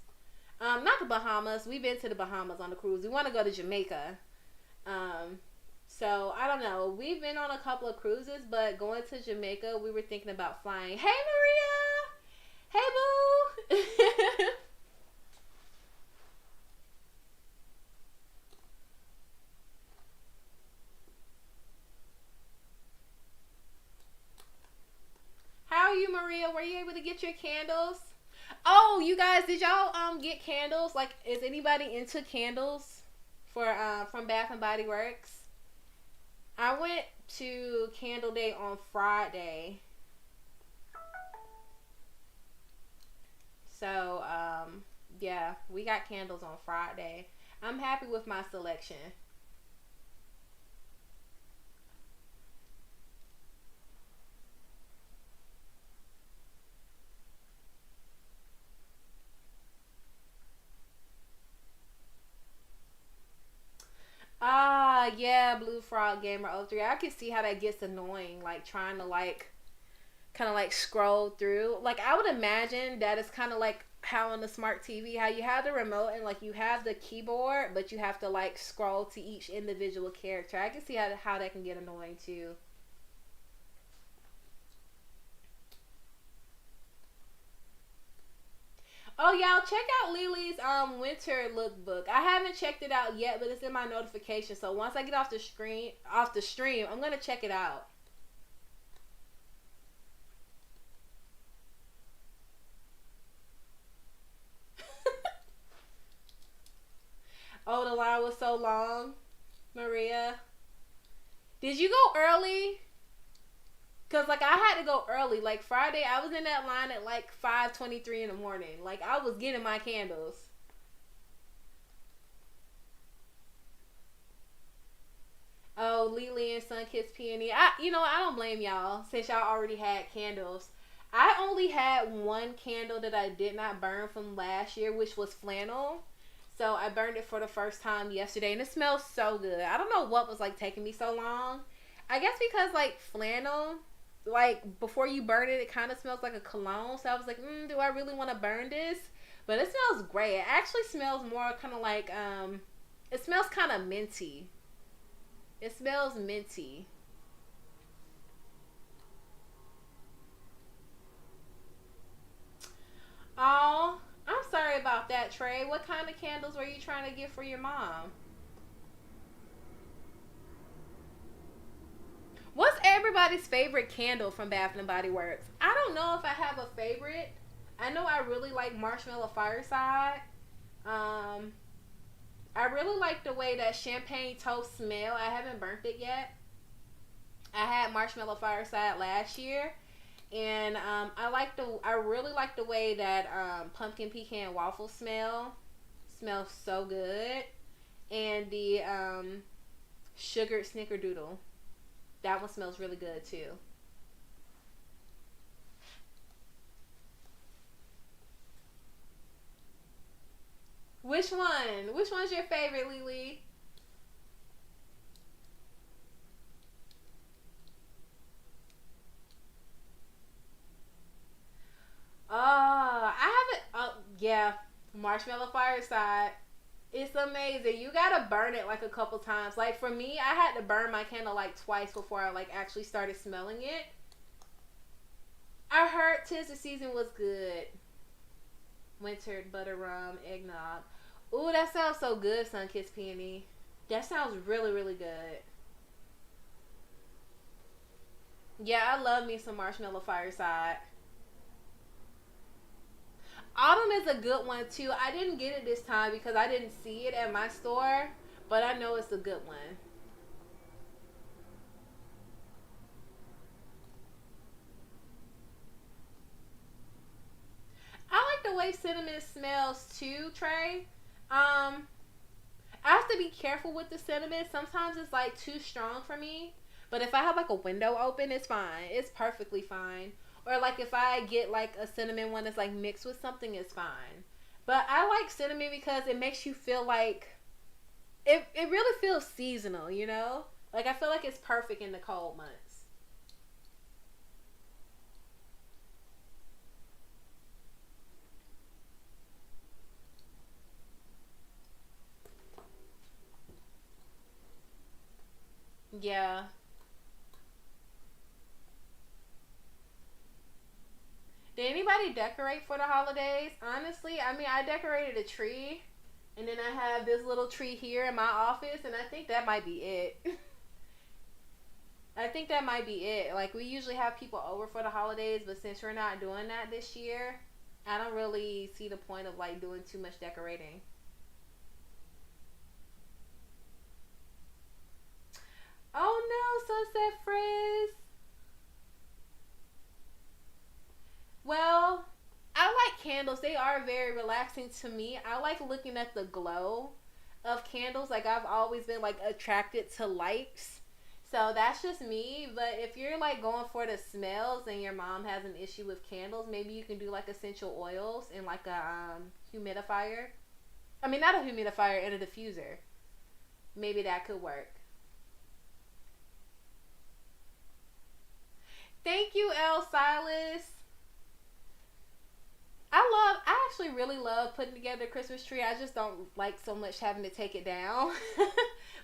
Not the Bahamas. We've been to the Bahamas on the cruise. We want to go to Jamaica. Um, so I don't know. We've been on a couple of cruises, but going to Jamaica, we were thinking about flying. Hey Maria. Hey boo. How are you, Maria? Were you able to get your candles? Oh, you guys, did y'all get candles? Like, is anybody into candles for from Bath and Body Works? I went to Candle Day on Friday, so yeah, we got candles on Friday. I'm happy with my selection. Ah, yeah, Blue Frog Gamer 03. I can see how that gets annoying, like trying to like kind of like scroll through. Like I would imagine that it's kind of like how on the smart TV, how you have the remote and like you have the keyboard, but you have to like scroll to each individual character. I can see how that can get annoying too. Oh y'all check out Lily's winter lookbook. I haven't checked it out yet, but it's in my notification. So once I get off the stream, I'm gonna check it out. Oh, the line was so long, Maria. Did you go early? Cause like I had to go early. Like Friday, I was in that line at like 5:23 in the morning. Like I was getting my candles. Oh, Lily and Sunkissed Peony. I don't blame y'all since y'all already had candles. I only had one candle that I did not burn from last year, which was flannel. So I burned it for the first time yesterday, and it smells so good. I don't know what was like taking me so long. I guess because like flannel, like before you burn it, it kind of smells like a cologne. So I was like, do I really want to burn this? But it smells great. It actually smells more kind of like it smells kind of minty. It smells minty. Oh, I'm sorry about that, Trey. What kind of candles were you trying to get for your mom? What's everybody's favorite candle from Bath and Body Works? I don't know if I have a favorite. I know I really like Marshmallow Fireside. Um, I really like the way that champagne toast smell. I haven't burnt it yet. I had Marshmallow Fireside last year, and I really like the way that pumpkin pecan waffle smell. Smells so good, and the sugared snickerdoodle. That one smells really good too. Which one? Which one's your favorite, Lily? I haven't. Oh, yeah, Marshmallow Fireside. It's amazing. You gotta burn it like a couple times. Like for me, I had to burn my candle like twice before I like actually started smelling it. I heard Tis the Season was good. Winter butter rum eggnog. Ooh, that sounds so good, Sunkissed Peony. That sounds really, really good. Yeah, I love me some Marshmallow Fireside. Autumn is a good one too. I didn't get it this time because I didn't see it at my store, but I know it's a good one. I like the way cinnamon smells too, Trey. Um, I have to be careful with the cinnamon. Sometimes it's like too strong for me. But if I have like a window open, it's fine. It's perfectly fine. Or like if I get like a cinnamon one that's like mixed with something, it's fine. But I like cinnamon because it makes you feel like it really feels seasonal, you know? Like I feel like it's perfect in the cold months. Yeah. Did anybody decorate for the holidays? Honestly, I mean, I decorated a tree, and then I have this little tree here in my office, and I think that might be it. I think that might be it. Like, we usually have people over for the holidays, but since we're not doing that this year, I don't really see the point of like doing too much decorating. Oh no, Sunset Frizz. Well, I like candles. They are very relaxing to me. I like looking at the glow of candles. Like I've always been like attracted to lights. So that's just me. But if you're like going for the smells and your mom has an issue with candles, maybe you can do like essential oils and like a humidifier. I mean, not a humidifier and a diffuser. Maybe that could work. Thank you, L. Silas. I actually really love putting together a Christmas tree. I just don't like so much having to take it down.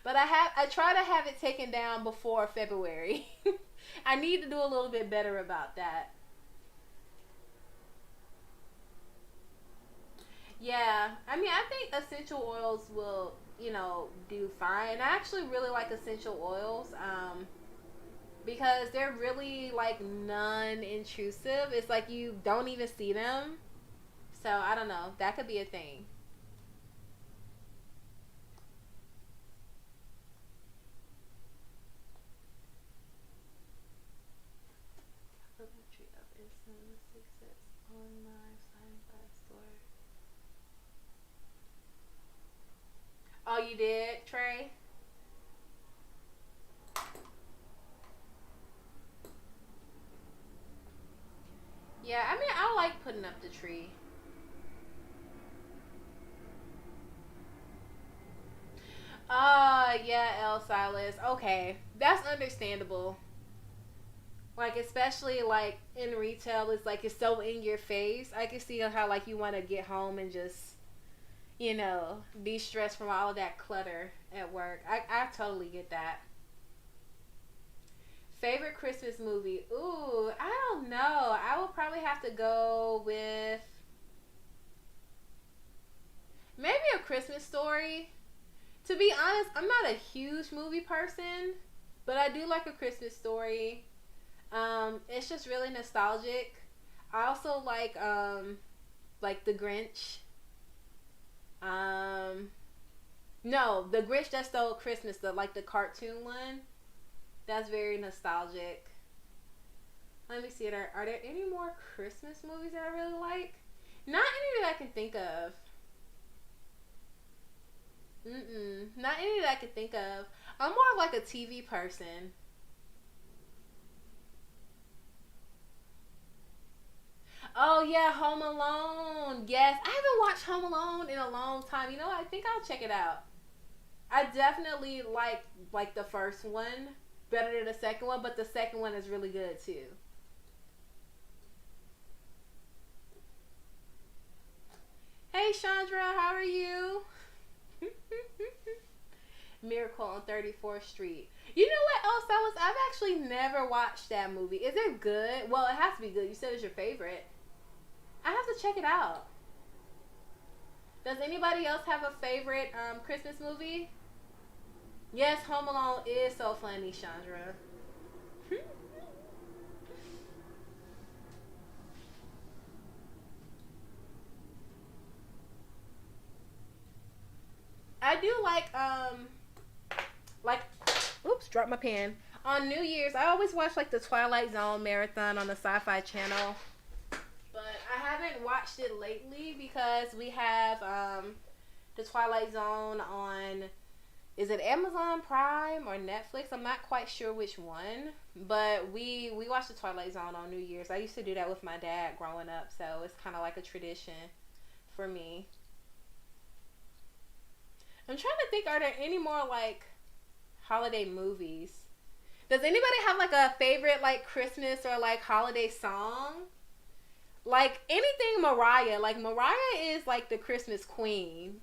But I try to have it taken down before February. I need to do a little bit better about that. Yeah, I mean, I think essential oils will, do fine. I actually really like essential oils, because they're really like non-intrusive. It's like you don't even see them. So I don't know. That could be a thing. Tree up in some success on my sliding glass door. Oh, you did, Trey? Yeah, I mean, I like putting up the tree. Yeah, L Silas. Okay, that's understandable. Like, especially like in retail, it's like it's so in your face. I can see how like you want to get home and just de stress from all of that clutter at work. I totally get that. Favorite Christmas movie? Ooh, I don't know. I would probably have to go with maybe A Christmas Story. To be honest, I'm not a huge movie person, but I do like A Christmas Story. It's just really nostalgic. I also like The Grinch. Um, no, The Grinch That Stole Christmas, the cartoon one. That's very nostalgic. Let me see. Are there any more Christmas movies that I really like? Not any that I can think of. Not any that I can think of. I'm more of like a TV person. Oh yeah, Home Alone. Yes, I haven't watched Home Alone in a long time. You know what? I think I'll check it out. I definitely like the first one better than the second one, but the second one is really good too. Hey Chandra, how are you? Miracle on 34th Street. You know what else that was? I've actually never watched that movie. Is it good? Well, it has to be good. You said it's your favorite. I have to check it out. Does anybody else have a favorite Christmas movie? Yes, Home Alone is so funny, Chandra. I do like oops, dropped my pen. On New Year's, I always watch like the Twilight Zone marathon on the Sci-Fi Channel. But I haven't watched it lately because we have the Twilight Zone on, is it Amazon Prime or Netflix? I'm not quite sure which one. But we watch the Twilight Zone on New Year's. I used to do that with my dad growing up, so it's kind of like a tradition for me. I'm trying to think, are there any more like holiday movies? Does anybody have like a favorite like Christmas or like holiday song? Like anything Mariah. Like Mariah is like the Christmas queen.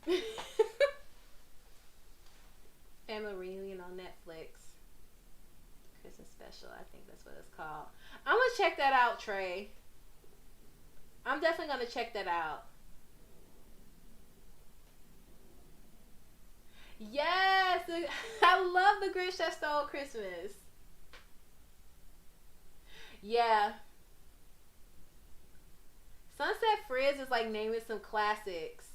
Family Reunion on Netflix. Christmas special, I think that's what it's called. I'm gonna check that out, Trey. I'm definitely gonna check that out. Yes, I love The Grinch That Stole Christmas. Yeah, Sunset Frizz is like naming some classics.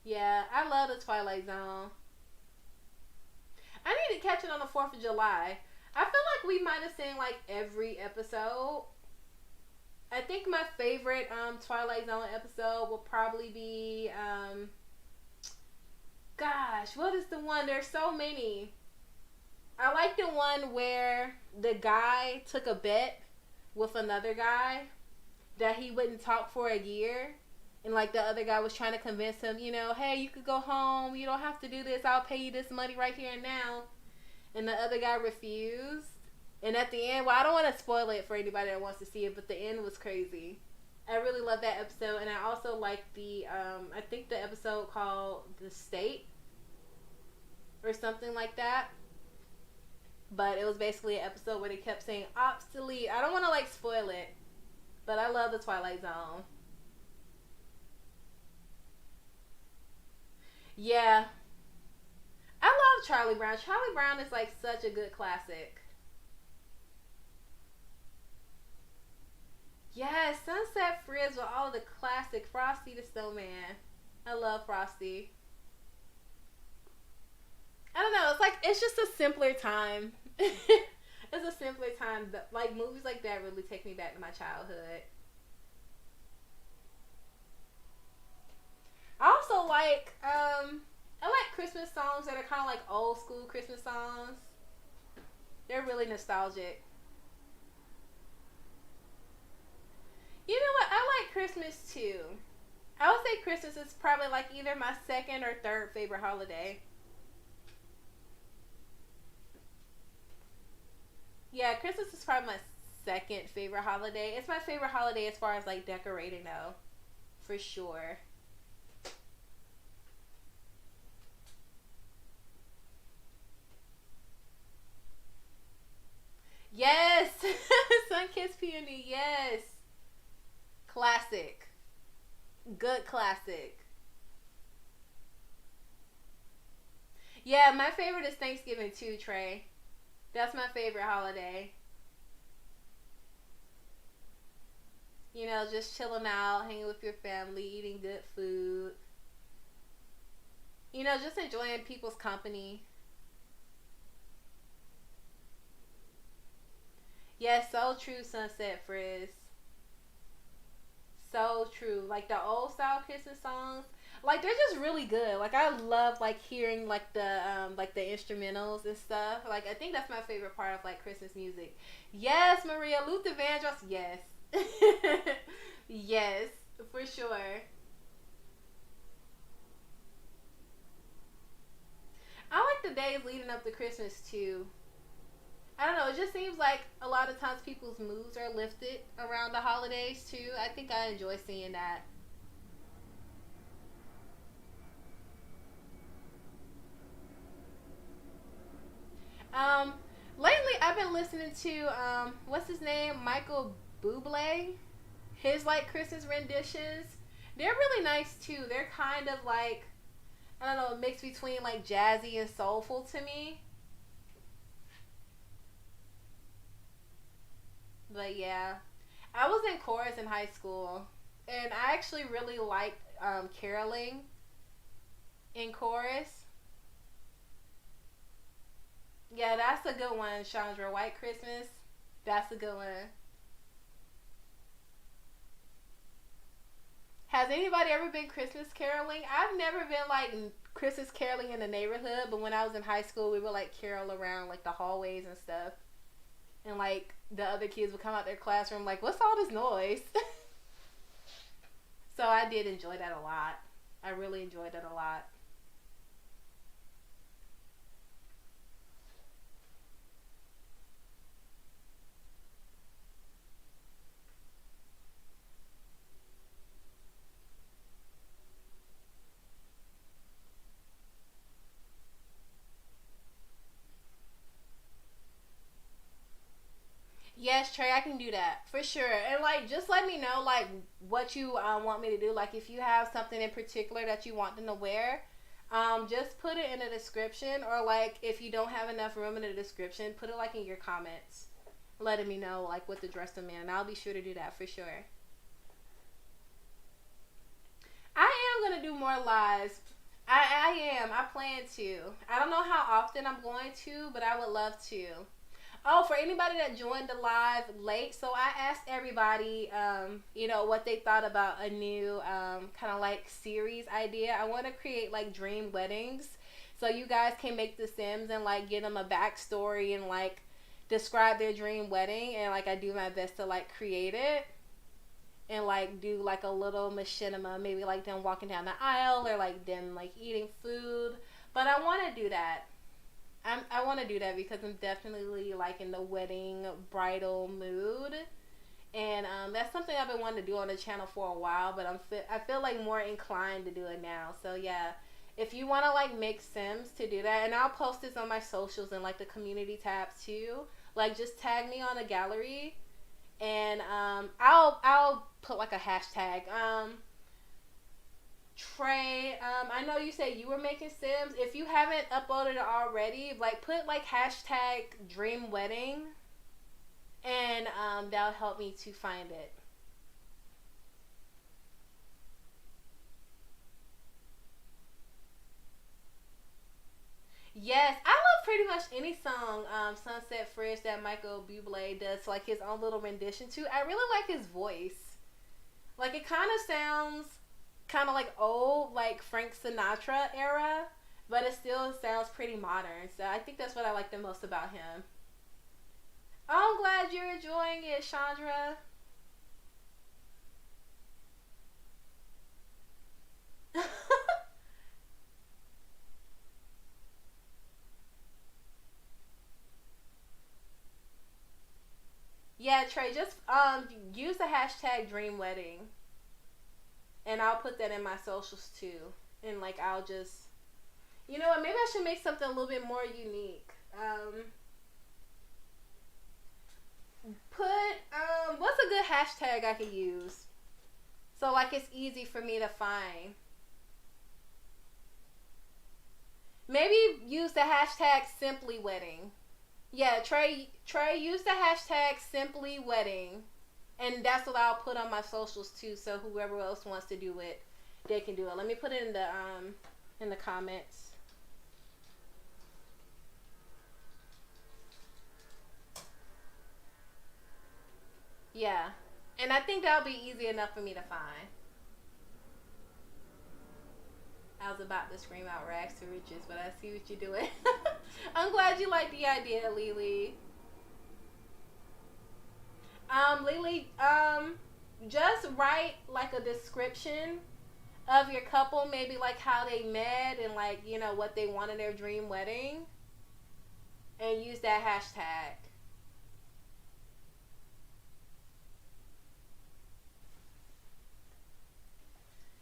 Yeah, I love the Twilight Zone. I need to catch it on the 4th of July. I feel like we might have seen like every episode. I think my favorite Twilight Zone episode will probably be gosh, what is the one? There's so many. I like the one where the guy took a bet with another guy that he wouldn't talk for a year. And like the other guy was trying to convince him, you know, hey, you could go home. You don't have to do this. I'll pay you this money right here and now. And the other guy refused. And at the end, well, I don't want to spoil it for anybody that wants to see it, but the end was crazy. I really love that episode. And I also like the, I think the episode called The State or something like that. But it was basically an episode where they kept saying obsolete. I don't want to like spoil it, but I love the Twilight Zone. Yeah. I love Charlie Brown. Charlie Brown is like such a good classic. Yes, Sunset Frizz with all of the classic. Frosty the Snowman. I love Frosty. I don't know. It's like it's just a simpler time. It's a simpler time. Like movies like that really take me back to my childhood. I also like I like Christmas songs that are kind of like old school Christmas songs. They're really nostalgic. You know what? I like Christmas too. I would say Christmas is probably like either my second or third favorite holiday. Yeah, Christmas is probably my second favorite holiday. It's my favorite holiday as far as like decorating though. For sure. Yes! Sunkissed Peony, yes. Classic. Good classic. Yeah, my favorite is Thanksgiving too, Trey. That's my favorite holiday. You know, just chilling out, hanging with your family, eating good food. You know, just enjoying people's company. Yes, so true, Sunset Frizz. So true. Like the old style Christmas songs, like they're just really good. Like I love like hearing like the instrumentals and stuff. Like I think that's my favorite part of like Christmas music. Yes, Maria Luther Vandross. Yes, yes, for sure. I like the days leading up to Christmas too. I don't know. It just seems like a lot of times people's moods are lifted around the holidays too. I think I enjoy seeing that. Um, lately I've been listening to what's his name, Michael Bublé. His like Christmas renditions. They're really nice too. They're kind of like I don't know, a mix between like jazzy and soulful to me. But yeah, I was in chorus in high school, and I actually really liked caroling in chorus. Yeah, that's a good one, Chandra. White Christmas. That's a good one. Has anybody ever been Christmas caroling? I've never been like Christmas caroling in the neighborhood, but when I was in high school, we would like carol around like the hallways and stuff. And like the other kids would come out their classroom like, "What's all this noise?" So I did enjoy that a lot. I really enjoyed it a lot. Yes, Trey, I can do that for sure. And like, just let me know like what you want me to do. Like, if you have something in particular that you want them to wear, just put it in the description. Or like, if you don't have enough room in the description, put it like in your comments, letting me know like what to dress them in. And I'll be sure to do that for sure. I am gonna do more lives. I am. I plan to. I don't know how often I'm going to, but I would love to. Oh, for anybody that joined the live late, so I asked everybody, what they thought about a new kind of like series idea. I want to create like dream weddings, so you guys can make the Sims and like give them a backstory and like describe their dream wedding, and like I do my best to like create it and like do like a little machinima, maybe like them walking down the aisle or like them like eating food. But I want to do that. I want to do that because I'm definitely like in the wedding bridal mood, and that's something I've been wanting to do on the channel for a while. But I feel like more inclined to do it now. So yeah, if you want to like make Sims to do that, and I'll post this on my socials and like the community tabs too. Like just tag me on a gallery, and I'll put like a hashtag. Trey, I know you said you were making Sims. If you haven't uploaded it already, like put like hashtag dream wedding, and that'll help me to find it. Yes, I love pretty much any song Sunset Fresh that Michael Bublé does like his own little rendition to. I really like his voice. Like it kind of sounds kind of like old, like Frank Sinatra era, but it still sounds pretty modern. So I think that's what I like the most about him. Oh, I'm glad you're enjoying it, Chandra. Yeah, Trey, just use the hashtag Dream Wedding, and I'll put that in my socials too. And like I'll just, you know what? Maybe I should make something a little bit more unique. Put what's a good hashtag I could use? So like it's easy for me to find. Maybe use the hashtag Simply Wedding. Yeah, Trey, use the hashtag Simply Wedding, and that's what I'll put on my socials too. So whoever else wants to do it, they can do it. Let me put it in the comments. Yeah, and I think that'll be easy enough for me to find. I was about to scream out rags to riches, but I see what you're doing. I'm glad you like the idea, Lily. Lily, just write like a description of your couple, maybe like how they met and like what they want in their dream wedding, and use that hashtag.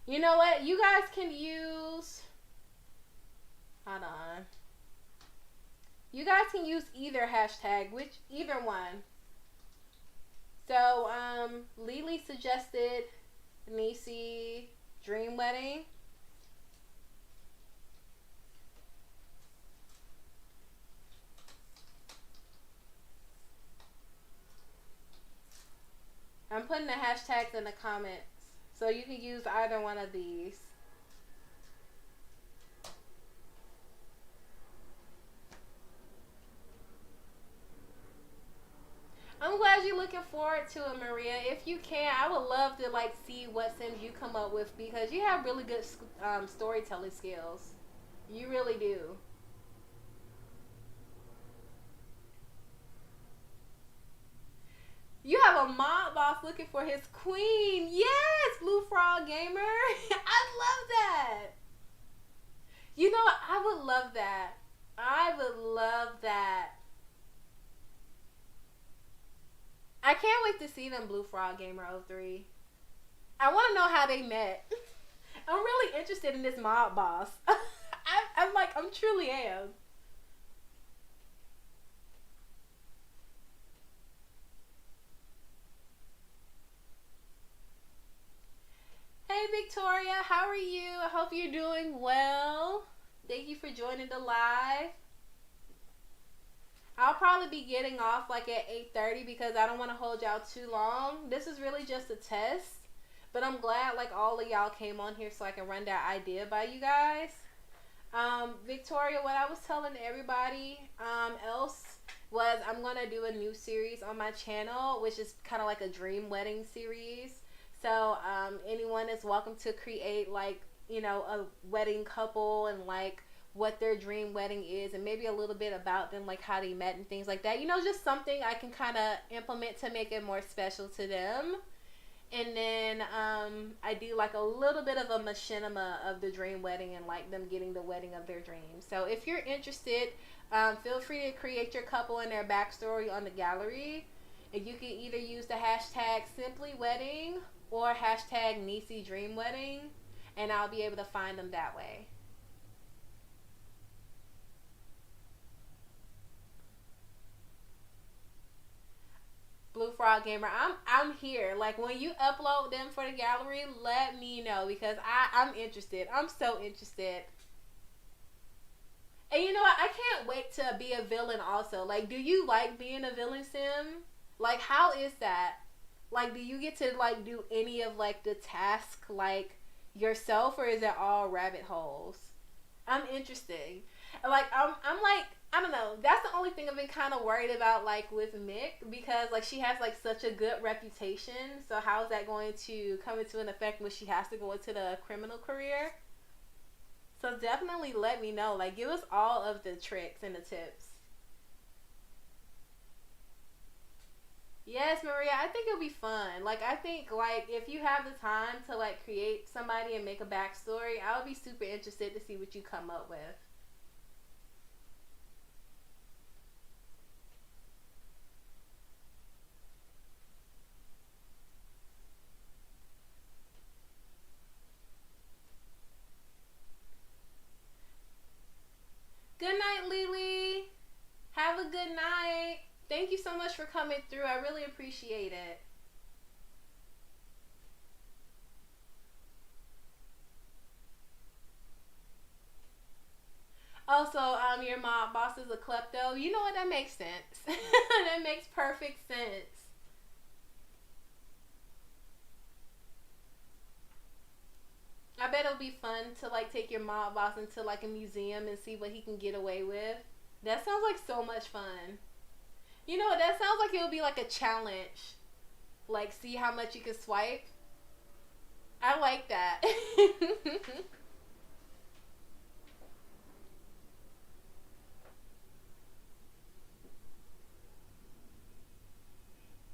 You know what? You guys can use. Hold on. You guys can use either hashtag, which either one. So, Lily suggested Nisey Dream Wedding. I'm putting the hashtags in the comments. So you can use either one of these. I'm glad you're looking forward to it, Maria. If you can, I would love to like see what Sims you come up with because you have really good storytelling skills. You really do. You have a mob boss looking for his queen. Yes, Blue Frog Gamer. I love that. You know what? I would love that. I would love that. I can't wait to see them, Blue Frog Gamer 03. I want to know how they met. I'm really interested in this mob boss. I'm truly am. Hey Victoria, how are you? I hope you're doing well. Thank you for joining the live. I'll probably be getting off like at 8:30 because I don't want to hold y'all too long. This is really just a test, but I'm glad like all of y'all came on here so I can run that idea by you guys. Victoria, what I was telling everybody else was I'm gonna do a new series on my channel, which is kind of like a dream wedding series. So anyone is welcome to create like, you know, a wedding couple and like what their dream wedding is and maybe a little bit about them, like how they met and things like that. You know, just something I can kind of implement to make it more special to them. And then I do like a little bit of a machinima of the dream wedding and like them getting the wedding of their dreams. So if you're interested, feel free to create your couple and their backstory on the gallery. And you can either use the hashtag Simply-Wedding or hashtag Nisey Dream Wedding, and I'll be able to find them that way. Blue Frog Gamer, I'm here. Like when you upload them for the gallery, let me know because I'm interested. I'm so interested. And you know what? I can't wait to be a villain also. Like, do you like being a villain, Sim? Like, how is that? Like, do you get to like do any of like the task like yourself, or is it all rabbit holes? I'm interested. Like, I'm like, I don't know. That's the only thing I've been kind of worried about, like with Mick, because like she has like such a good reputation. So how is that going to come into an effect when she has to go into the criminal career? So definitely let me know. Like, give us all of the tricks and the tips. Yes, Maria, I think it'll be fun. Like, I think, like, if you have the time to, like, create somebody and make a backstory, I would be super interested to see what you come up with. Good night, Lily. Have a good night. Thank you so much for coming through. I really appreciate it. Also, your mom boss is a klepto. You know what? That makes sense. That makes perfect sense. I bet it'll be fun to like take your mob boss into like a museum and see what he can get away with. That sounds like so much fun. You know, that sounds like it would be like a challenge. Like, see how much you can swipe. I like that.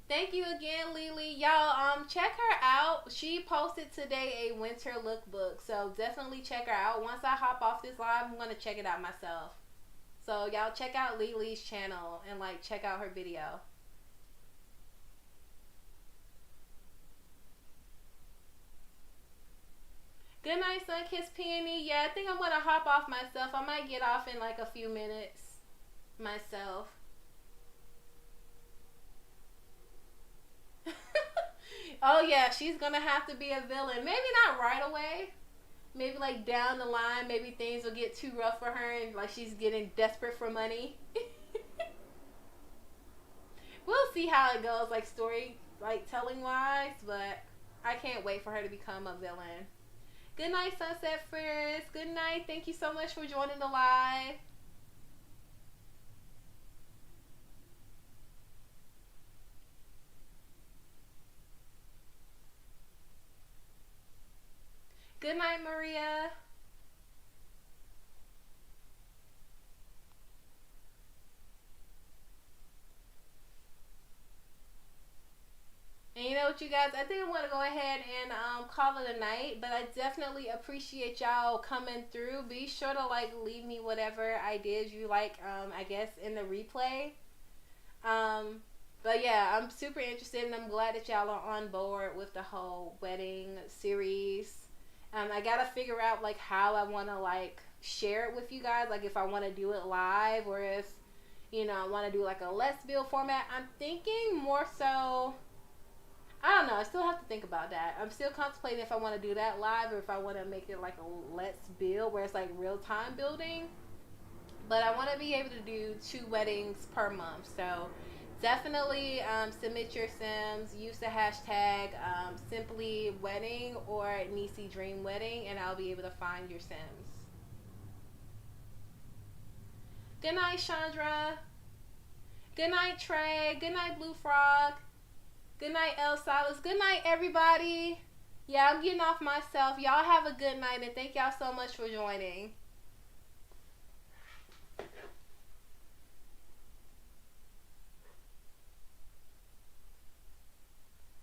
Thank you again, Lily. Y'all, check her out. She posted today a winter lookbook, so definitely check her out. Once I hop off this live, I'm gonna check it out myself. So y'all check out Lily's channel and like check out her video. Good night, Sunkiss Peony. Yeah, I think I'm gonna hop off myself. I might get off in like a few minutes myself. Oh yeah, she's gonna have to be a villain. Maybe not right away. Maybe like down the line, maybe things will get too rough for her and like she's getting desperate for money. We'll see how it goes, like story like telling lies, but I can't wait for her to become a villain. Good night, Sunset Friends. Good night. Thank you so much for joining the live. Good night, Maria. And you know what, you guys? I think I'm going to go ahead and call it a night. But I definitely appreciate y'all coming through. Be sure to, like, leave me whatever ideas you like, I guess, in the replay. But yeah, I'm super interested, and I'm glad that y'all are on board with the whole wedding series. I got to figure out, like, how I want to, like, share it with you guys. Like, if I want to do it live or if, you know, I want to do, like, a Let's Build format. I'm thinking more so... I don't know. I still have to think about that. I'm still contemplating if I want to do that live or if I want to make it like a Let's Build where it's like real time building. But I want to be able to do 2 weddings per month. So definitely submit your Sims. Use the hashtag Simply Wedding or Nisey Dream Wedding, and I'll be able to find your Sims. Good night, Chandra. Good night, Trey. Good night, Blue Frog. Good night, El Salas. Good night, everybody. Yeah, I'm getting off myself. Y'all have a good night, and thank y'all so much for joining.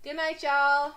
Good night, y'all.